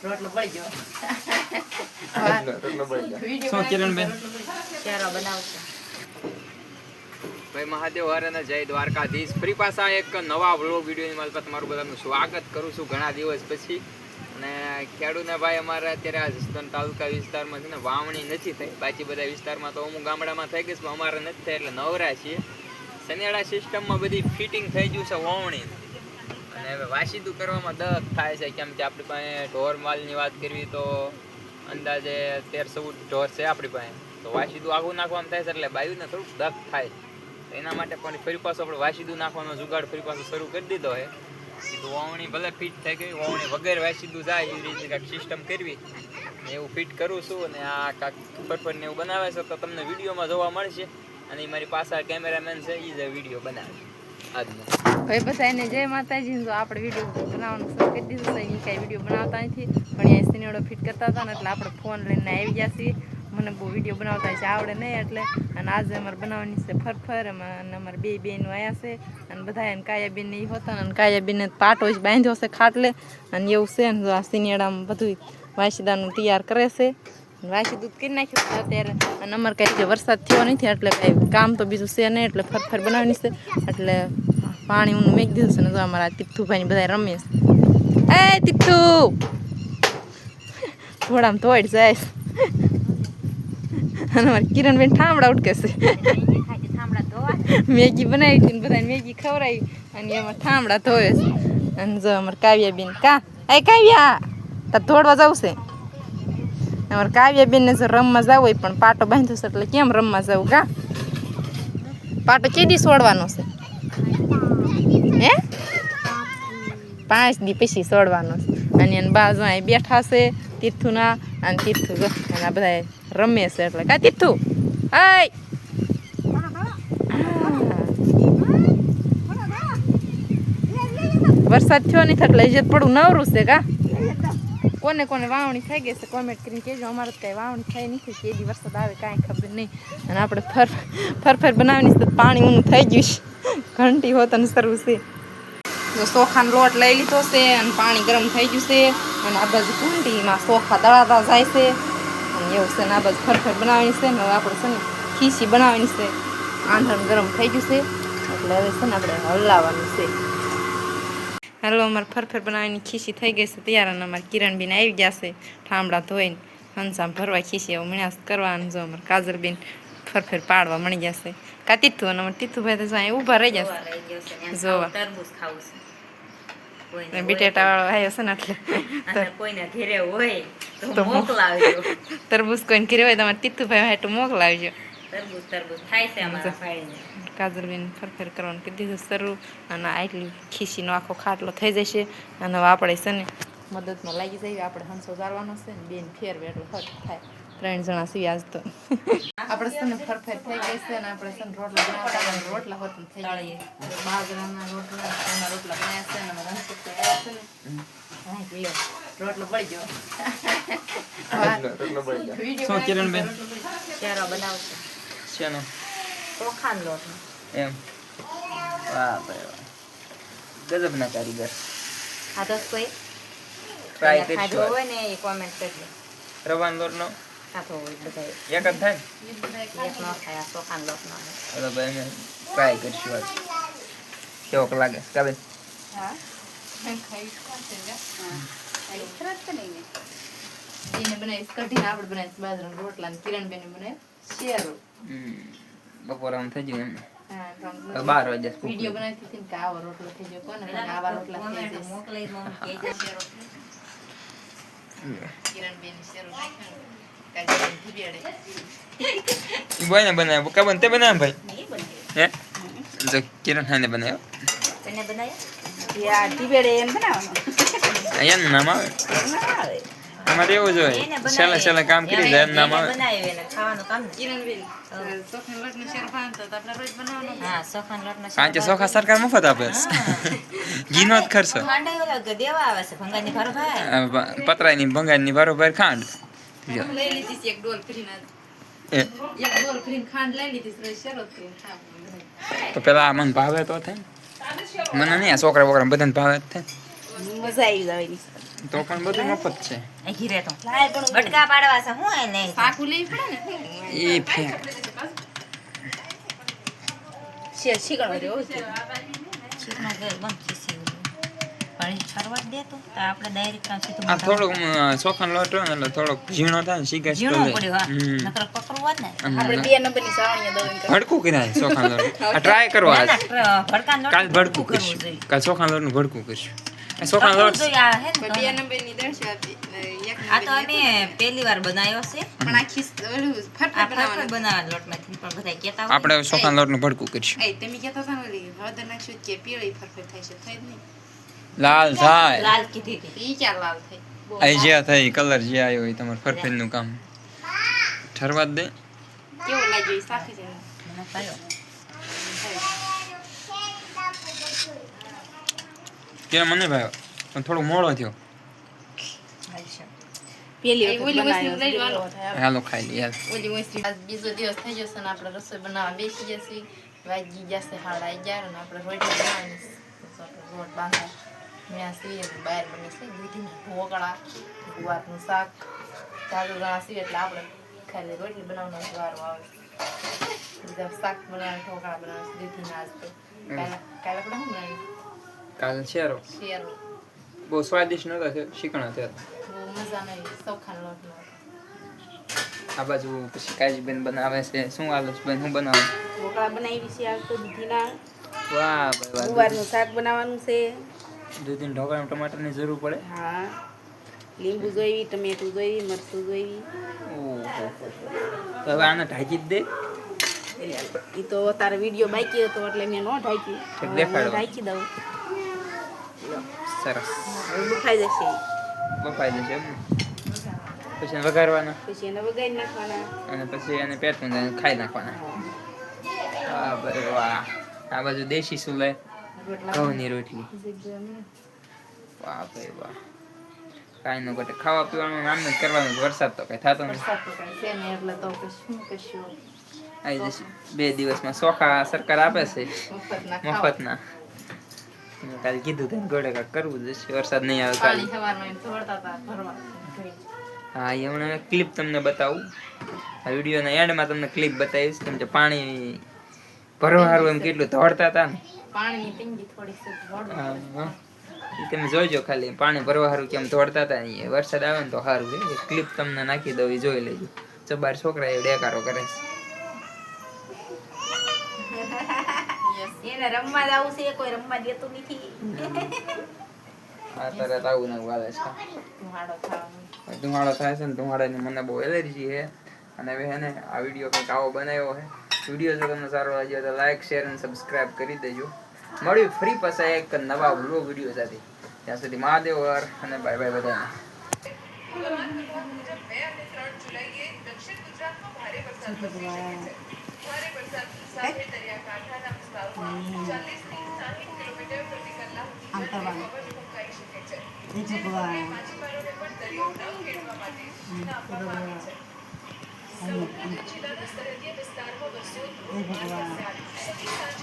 રોટલો પડી ગયો. શું કિરણબેન શેરો બનાવશે. ભાઈ મહાદેવ હર અને જય દ્વારકાધીશ. ફરી પાછા એક નવા વ્લોગ વિડીયોની મારી પાસે તમારું બધાનું સ્વાગત કરું છું ઘણા દિવસ પછી. અને ખેડૂતના ભાઈ અમારે અત્યારે આ જસદણ તાલુકા વિસ્તારમાં છે ને વાવણી નથી થઈ. બાકી બધા વિસ્તારમાં તો અમુક ગામડામાં થઈ ગઈ છે, અમારે નથી થઈ એટલે નવરા છીએ. શનિયાળા સિસ્ટમમાં બધી ફિટિંગ થઈ ગયું છે વાવણી, અને હવે વાસીદું કરવામાં દક થાય છે. કેમ કે આપણી પાસે ઢોર માલની વાત કરવી તો અંદાજે 13-14 ઢોર છે આપણી પાસે. તો વાસીદું આખું નાખવામાં થાય છે એટલે બાયુને થોડુંક દક થાય છે. એના માટે પણ ફરી પાછું આપણે વાસીદું નાખવાનો જુગાડ ફરી પાછું શરૂ કરી દીધો છે. તો વાવણી ભલે ફિટ થઈ ગઈ, વાવણી વગર વાસીદું જાય એવી રીતે કાંઈક સિસ્ટમ કરવી એવું ફિટ કરું છું. અને આ કાંઈક ફરફરને એવું બનાવે છે તો તમને વિડીયોમાં જોવા મળશે. અને મારી પાસે કેમેરામેન છે, એ જ વિડીયો બનાવે આજનો. ભાઈ બધાને જય માતાજી. તો આપણે વિડીયો બનાવવાનું શરૂ કરી દીધું છે. એ કાંઈ વિડીયો બનાવતા નથી, પણ અહીંયા સિનેડો ફિટ કરતા હતા ને એટલે આપણે ફોન લઈને આવી ગયા છીએ. મને બહુ વિડીયો બનાવતા છે આવડે નહીં એટલે. અને આજે અમારે બનાવવાની છે ફરફર. અને અમારે બે બેનો આવ્યા છે, અને બધા એને કાયાબેન એ હોતા અને કાયાબેનને પાટો જ બાંધ્યો છે ખાટલે. અને એવું છે ને આ સિનેડામાં બધું વાસીદાનું તૈયાર કરે છે. વાસી દૂધ કરી નાખ્યું અત્યારે. અને અમારે કાંઈ વરસાદ થયો નથી એટલે કાંઈ કામ તો બીજું છે નહીં, એટલે ફરફર બનાવવાની છે. એટલે પાણી ઊનું મેકી દીધું છે ને જો અમારા તીર્થુભાઈ બધા રમે છે. એ તીર્થુ થોડામાં તોડ જાય. અને અમારી કિરણબેન ઠામડા ઉટકે છે. મેગી બનાવી હતી ને બધાને મેગી ખવડાવી અને એમાં ઠામડા ધોવે છે. અને જો અમારે કાવ્યાબેન એ કાવ્યા તાર દોડવા જવું છે. અમારે કાવ્યાબેનને જો રમવા જવું હોય પણ પાટો બાંધ્યો છે એટલે કેમ રમવા જવું કા? પાટો કેદી છોડવાનો છે? હે 5 દી પછી છોડવાનો છે. અને એને બાજુ અહીં બેઠા છે તીર્થુના, અને તીર્થુ જો અને આ બધા રમે છે એટલે કા તીર્થુ આય વરસાદ થયો નથી એટલે ઇજ્જત પડવું નવરું છે કા? કોને કોને વાવણી થઈ ગઈ છે કોમેન્ટ કરીને કહેજો. અમારે તો કાંઈ વાવણી થઈ નથી, કેદી વરસાદ આવે કાંઈ ખબર નહીં. અને આપણે ફરફર બનાવવાની છે. પાણી ઊનું થઈ ગયું છે, ઘંટી હોતને શરૂ છે. જો ચોખાનો લોટ લઈ લીધો છે અને પાણી ગરમ થઈ ગયું છે. અને આ બાજુ ઘંટીમાં ચોખા દળાતા જાય છે. અને એવું છે ને આ બાજુ ફરફર બનાવવાની છે ને હવે આપણે છે ને ખીચી બનાવવાની છે. આંધણ ગરમ થઈ ગયું છે એટલે હવે છે ને આપણે હલાવવાનું છે. હાલો અમારે ફરફર બનાવવાની ખીચી થઈ ગઈ છે તૈયાર. અને અમારે કિરણબેન આવી ગયા છે ઠામડા ધોઈને હંસામાં ભરવા ખીચી એવું મણ્યાસ કરવાનું. જો અમારે કાજલબેન ફરફર પાડવા મળી જશે કા તીર્થુ. અને અમારે તીર્થુભાઈ તો અહીં ઊભા રહી જશે જોવા. બટેટા વાળો આવ્યો છે ને એટલે કોઈને ઘેરે હોય તો મોકલાવજો. તરબૂચ કોઈને ઘેરે હોય તમારે તીર્થુભાઈ હાટું મોકલાવજો. તરબૂચ થાય છે અમારા ભાઈને. કાજલબેન ફરફર કરવાનું કરી દીધું શરૂ. અને આટલી ખીચીનો આખો ખાટલો થઈ જશે. અને હવે આપણે છે ને મદદમાં લાગી જઈએ. આપણે હંસો ચાલવાનો છે ને બેન ફેરવે એટલે ફટ થાય. 3 જણા છીએ આજ તો. આપણે છે ને ફરફર થઈ ગઈ છે. અને આપણે છે ને રોટલા બનાવતા રોટલા હોત થઈ જાય. બાજરાના રોટલા બનાવ્યા છે ને હંસો આવ્યા છે ને રોટલો પડી ગયો. શું કિરણબેન શેરો બનાવશે. શેનો? ચોખાનો લોટ એમ? વાહ ભાઈ વાહ, ગજબના કારીગર. આ તો કોઈ ટ્રાય ખાધો કરજો. હોય ને એ કોમેન્ટ કરજો. રવાનો લોટનો ખાધો હોય બધા એક જ થાય એક નો થાય, આ ચોખાનો લોટ નો થાય. ને? ભાઈ અમે ટ્રાય કરશું આજ કેવોક લાગે કાબે. હા ખાઈ ખરાબ તો નહીં ને. એને બનાવીશ કઢીને આપણે બનાવીશ બાજરાના રોટલા ને કિરણબેન બનાવે શેરો. બપોર આમ થઈ ગયું એમને. હા 12 વાગ્યા વિડિયો બનાવતી હતી ને કે આવો રોટલો થઈ ગયો કોને કોને આવા રોટલા થઈ જશે. મોકલાઈ મમ્મી કે શેરો કિરણબેન શેરો નાખ્યો કાજલ ધીબેડે બોયને બનાવ્યો કા બનતે બનાવ્યો ભાઈ? નહીં બને હે જો કિરણ હાને બનાવ્યો. તને બનાવ્યો યા ધીબેડે એમ બનાવવાનો. અહીંયા નામ આવે ના આવે. અમારે એવું જ હોય. છેલ્લે કામ કરી જાય એમ નામ આવે. બનાવ્યો એને ખાવાનું કામ ને. કિરણબેન ચોખાનો લોટનો શેરો ભાવતો તો આપણે રોજ બનાવવાનો. હા ચોખાનો લોટનો શેરો. પાંચે ચોખા સરકાર મફત આપે છે. ઘીનો જ ખર્ચો. ખાંડ ઓલા દેવા આવે છે ભંગાની ભરો ભાઈ. પતરાની ભંગારની બરોબર ખાંડ લઈ લીધી છે એક ડોલ ફ્રીના. એ એક ડોલ ફ્રીન ખાંડ લઈ લીધી છે શેરો કરીને ખાવાનું. તો પેલા મને ભાવે તો થાય. મને નહીં આ છોકરા બોકરા બધાને ભાવે જ થાય. મજા આવી જાય. તો પણ બધું મફત છે એ ઘીરે તો બટકા પાડવા છે હું એ લે સાકુ લેવી પડે ને એ ફેંક શીખણ રહ્યો ચીકણો ગયો બંધ ખીસી પાણી ફરવા દે તો આપણે ડાયરેક્ટ કાં સીધું આ થોડોક ચોખાનો લોટ હોય ને એટલે થોડોક ઝીણો થાય ને શીખે ઝીણો પડ્યો હા નકર પકડવું હોત ને આપણે 2 નંબરની સાવણીયા દોઈને ભડકું કરાય ચોખાનો લોટ આ ટ્રાય કરો આજ ભડકાનો લોટ કાલ ભડકું કરવું કરશું જોઈએ. કાલ ચોખાનો લોટનું ભડકું કરશું આ ચોખાનો લોટ પકડવું જોઈએ, આ હે ને 2 નંબરની દળ છે એક આ તો અમે પહેલી વાર બનાવ્યો છે પણ આ ખીસ ઓલું આ ફટફટ ફરફર બનાવવાનો લોટમાંથી પણ બધા કહેતા હોય આપણે ચોખાનો લોટનું ભડકું કરશું એ તમે કહેતા હતા ને ઓલી હળદર નાખશું કે પીળી ફરફર થાય છે થઈ જ નહીં લાલ થાય લાલ કીધી હતી ઈ ક્યાં લાલ થઈ આ જે થઈ કલર જે આવ્યો હોય તમારે ફરફેલનું કામ ઠરવા જ દે કેવો લાગ્યો ઈ સાખી છે મને કયો કે મને ભાઈ પણ થોડો મોડો થયો પેલી ઓલી વસ્તુ લઈ લો હાલો હાલો ખાઈ લઈએ હાલ ઓલી વસ્તુ આજ બીજો દિવસ થઈ જશે ને આપણે રસોઈ બનાવવા બેસી જશે વાગી જશે 11:30 અને આપણે રોટલી બનાવવાની રોટ બાંધા મેં સીએ બહાર બની છે દૂધીના ઢોકળા ગુવારનું શાક ચાલુ ગણા સીએ એટલે આપણે ખાલી રોટલી બનાવવાનો વારો આવે બીજા શાક બનાવવાનું ઢોકળા બનાવવાનું દૂધીના આજ તો કાલે આપણે શું બનાવ્યું કાલ શેરો શેરો બહુ સ્વાદિષ્ટ નતા છે શીખણા થયા બહુ મજા નહીં ચોખાનો લોટનો આ બાજુ પછી કાજીબેન બનાવે છે શું આલોચબેન શું બનાવે ઢોકળા બનાવી છે આજ તો દૂધીના વાહ ભાઈ વાહ ગુવારનું શાક બનાવવાનું છે દૂધીના ઢોકળામાં ટમાટરની જરૂર પડે હા લીંબુ જોઈવી ટમેટું જોઈવી મરચું જોઈવી ઓહો તો હવે આને ઢાંકી જ દે એ તો તારો વિડીયો બાકી હતો એટલે મેં ન ઢાંક્યું ઠીક, હવે દેખાડો. હું ઢાંકી દઉં સરસ હવે બફાઈ જશે ઈ. બફાઈ જશે એમ ને? પછી એને વઘારવાના પછી એને વગાડી નાખવાના અને પછી એને પેટમાં જાય ખાઈ નાખવાના વાહ ભાઈ વાહ આ બાજુ દેશી સુલે ઘઉંની રોટલી વાહ ભાઈ વાહ કાંઈ ન ઘટે ખાવા પીવાનું આમ જ કરવાનું વરસાદ તો કઈ થતો નથી વરસાદ તો કાંઈ છે નહીં એટલે તો કશું કશું આવી જશે 2 દિવસમાં ચોખા સરકાર આપે છે મફતના ખાવા. મફતના મેં કાલે કીધું તેને ગોળે કાંઈક કરવું જશે વરસાદ નહીં આવે કાલે પાણી સવારમાં એમ તોડતા હતા ભરવા ઘરે. હા એ હમણાં ક્લિપ તમને બતાવું આ વિડીયોના એન્ડમાં તમને ક્લિપ બતાવીશ કેમ કે પાણી ભરવા હારું એમ કેટલું દોડતા હતા ને પાણીની ટીંગી થોડી છે વળવું હા, પડે. હા. ઈ તમે જોઈજો ખાલી પાણી ભરવા હારું કેમ દોડતા હતા ને એ વરસાદ આવે ને તો સારું છે ક્લિપ તમને નાખી દઉં એ જોઈ લેજો ચબાર છોકરા એ ડેકારો કરે છે Yes. એને રમવા જવું છે કોઈ રમવા દેતું નથી આ તરત આવું ને આવું હાલે છે ધુમાડો ખાવાનો. ધુમાડો થાય છે ને ધુમાડાની મને બહુ એલર્જી છે અને હવે હે ને આ વિડીયો કંઈક આવો બનાવ્યો છે વિડીયો જો તમને સારો લાગ્યો તો લાઈક શેર અને સબસ્ક્રાઇબ કરી દેજો મળ્યું ફરી પાછા એક નવા વ્લોગ વિડીયો સાથે ત્યાં સુધી મહાદેવ હર અને બાય બાય બધાને આમ કરવાનું જય ભગવાન જય ભગવાન